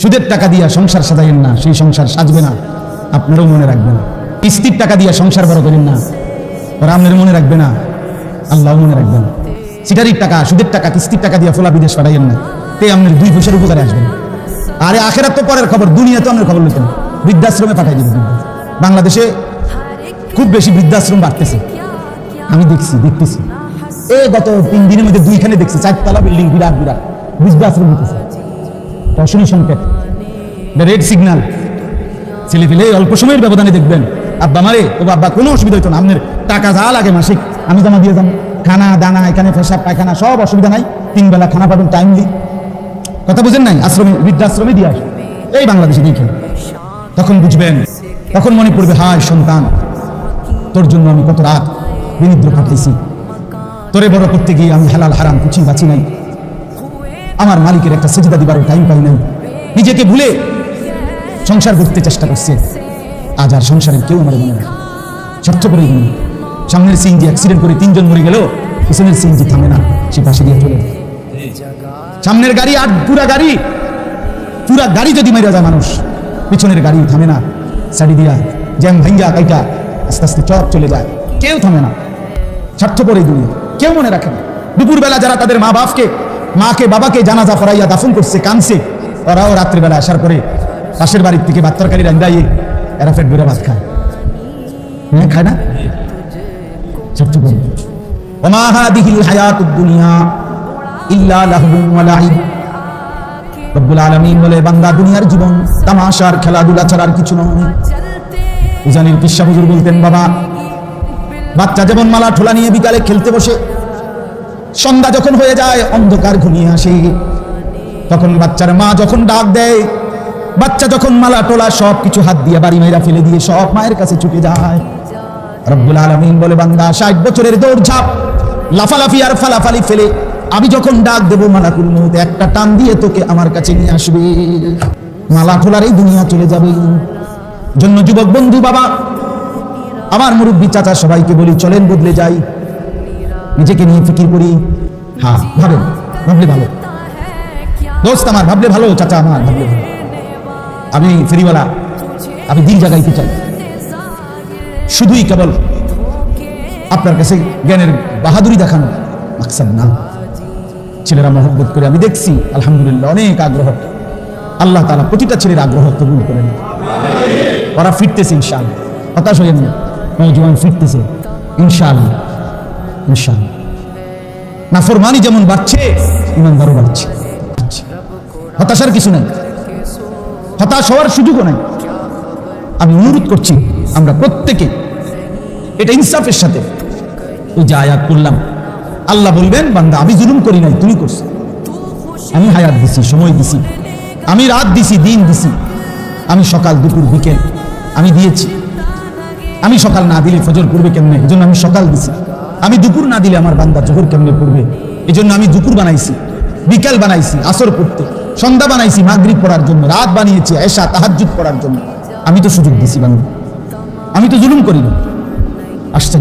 সুদের টাকা দিয়া সংসার সাজাইয়েন না, সেই সংসার সাজবে না, আপনারও মনে রাখবেন। কিস্তির টাকা দিয়া সংসার বড় করেন না, ওরা আপনার মনে রাখবে না, আল্লাহ মনে রাখবেন। সিটারির টাকা, সুদের টাকা, কিস্তির টাকা দিয়া ফোলা বিদেশ পাঠাইয়েন না, তে আপনার 2 পয়সার উপকারে আসবেন। আরে আখেরাত তো পরের খবর, দুনিয়াতে আপনার খবর লিখেন। বৃদ্ধাশ্রমে পাঠাই দিবেন। বাংলাদেশে খুব বেশি বৃদ্ধাশ্রম বাড়তেছে, আমি দেখতেছি। গত 3 দিনের মধ্যে 2খানে দেখছি, 4তলা বিল্ডিং, বিরাট বিরাট বৃদ্ধাশ্রম হতেছে। অশনি সংকেত, রেড সিগন্যাল। ছেলে পেলে অল্প সময়ের ব্যবধানে দেখবেন, আব্বা মারে, ও আব্বা কোনো অসুবিধা হইতো না, আপনার টাকা যা লাগে মাসিক আমি জমা দিয়ে যান, খানা দানা, এখানে পেশাব পায়খানা সব অসুবিধা নাই, 3 বেলা খানা পাবেন টাইমলি। কথা বুঝেন নাই? আশ্রমে, বৃদ্ধাশ্রমে দিয়ে আসে এই বাংলাদেশে দেখেন। তখন বুঝবেন, তখন মনে পড়বে, হায় সন্তান, তোর জন্য আমি কত রাত বিনিদ্র কাটাইছি, তোরে বড় করতে গিয়ে আমি হালাল হারাম কিছুই বাঁচি নাই, আমার মালিকের একটা সেজদা দিবারও টাইম পাই নাই, নিজেকে ভুলে সংসার করতে চেষ্টা করছে। আজ আর সংসারের কেউ আমার মনে রাখে, স্বার্থ করে দিন। সামনের সিএনজি অ্যাক্সিডেন্ট করে 3 জন মরে গেল, পিছনের সিএনজি থামে না, সে পাশে দিয়ে চলে। সামনের গাড়ি আর পুরা গাড়ি যদি মেরে যায় মানুষ, পিছনের গাড়ি থামে না, সাইডে দিয়া জ্যাম ভাঙ্গা কাইটা আস্তে আস্তে চপ চলে যায়, কেউ থামে না। স্বার্থপর এই দুনিয়া, কেউ মনে রাখে না। দুপুরবেলা যারা তাদের মাকে বাবাকে জানাজা পড়াইয়া দাফন করছে, কানছে, ওরাও রাত্রিবেলা আসার পরে পাশের বাড়ির থেকে ভাত তরকারি রান্দাইয়ে এরা পেট ভরে ভাত খায়, খায় না? স্বার্থপর। ওমা হাদিহিল হায়াতুদ দুনিয়া ইল্লা লাহবুন ওয়া লাইব। রব্বুল আলামিন বলে, বান্দা দুনিয়ার জীবন তামাশার খেলাধুলা ছাড়া আর কিছু নয়। উজানির কিসা হুজুর বলতেন, বাবা, বাচ্চা যেমন মালা ঠোলা নিয়ে বিকালে খেলতে বসে, সন্ধ্যা যখন হয়ে যায়, অন্ধকার ঘনিয়ে আসে, তখন বাচ্চার মা যখন ডাক দেয়, বাচ্চা যখন মালা টোলা সব কিছু হাত দিয়ে বাড়ি মেয়েরা ফেলে দিয়ে সব মায়ের কাছে ছুটে যায়। রব্বুল আলামিন বলে, বান্দা 60 বছরের দৌড়ঝাঁপ, লাফালাফি আর ফালাফালি ফেলে আমি যখন ডাক দেবো, মালাকুল মউত একটা টান দিয়ে তোকে আমার কাছে নিয়ে আসবে, মালা টোলার এই দুনিয়া চলে যাবে। জন্য যুবক বন্ধু, বাবা, আমার মুরব্বী চাচা, সবাইকে বলি, চলেন বদলে যাই, নিজেকে নিয়ে ফিকির করি। হ্যাঁ, ভাবলে ভালো দোস্ত আমার, ভাবলে ভালো চাচা আমার, ভাবলে ভালো। আমি ফেরিওয়ালা, আমি দিন জাগাইতে চাই, শুধুই কেবল আপনার কাছে জ্ঞানের বাহাদুরি দেখানো মাকসাদ না। ছেলেরা মহব্বত করে, আমি দেখছি আলহামদুলিল্লাহ অনেক আগ্রহ, আল্লাহ তাআলা প্রতিটা ছেলের আগ্রহ কবুল করেন। ওরা ফিরতেছে ইনশাআল্লাহ, হতাশ হয়েন না, নওজোয়ান ফিরতেছে ইনশাআল্লাহ। নাফরমানি যেমন বাড়ছে, ইমানদারও বাড়ছে। হতাশার কিছু নাই, হতাশ হওয়ার সুযোগও নাই। আমি অনুরোধ করছি, আমরা প্রত্যেকে এটা ইনসাফের সাথে, ওই যে আয়াত করলাম, আল্লাহ বলবেন, বান্দা আমি জুলুম করি নাই, তুমি করছো। আমি হায়াত দিছি, সময় দিছি, আমি রাত দিছি, দিন দিছি, আমি সকাল দুপুর বিকেল আমি দিয়েছি। আমি সকাল না দিলে ফজর পড়বে কেমনে, এই জন্য আমি সকাল দিছি। আমি দুপুর না দিলে আমার বান্দা জোহর কেমনে পড়বে, এই জন্য আমি দুপুর বানাইছি, বিকেল বানাইছি আসর পড়তে, সন্ধ্যা বানাইছি মাগরিব পড়ার জন্য, রাত বানিয়েছি এশা তাহাজ্জুদ পড়ার জন্য। আমি তো সুযোগ দিছি বান্দা, আমি তো জুলুম করি না। আসছে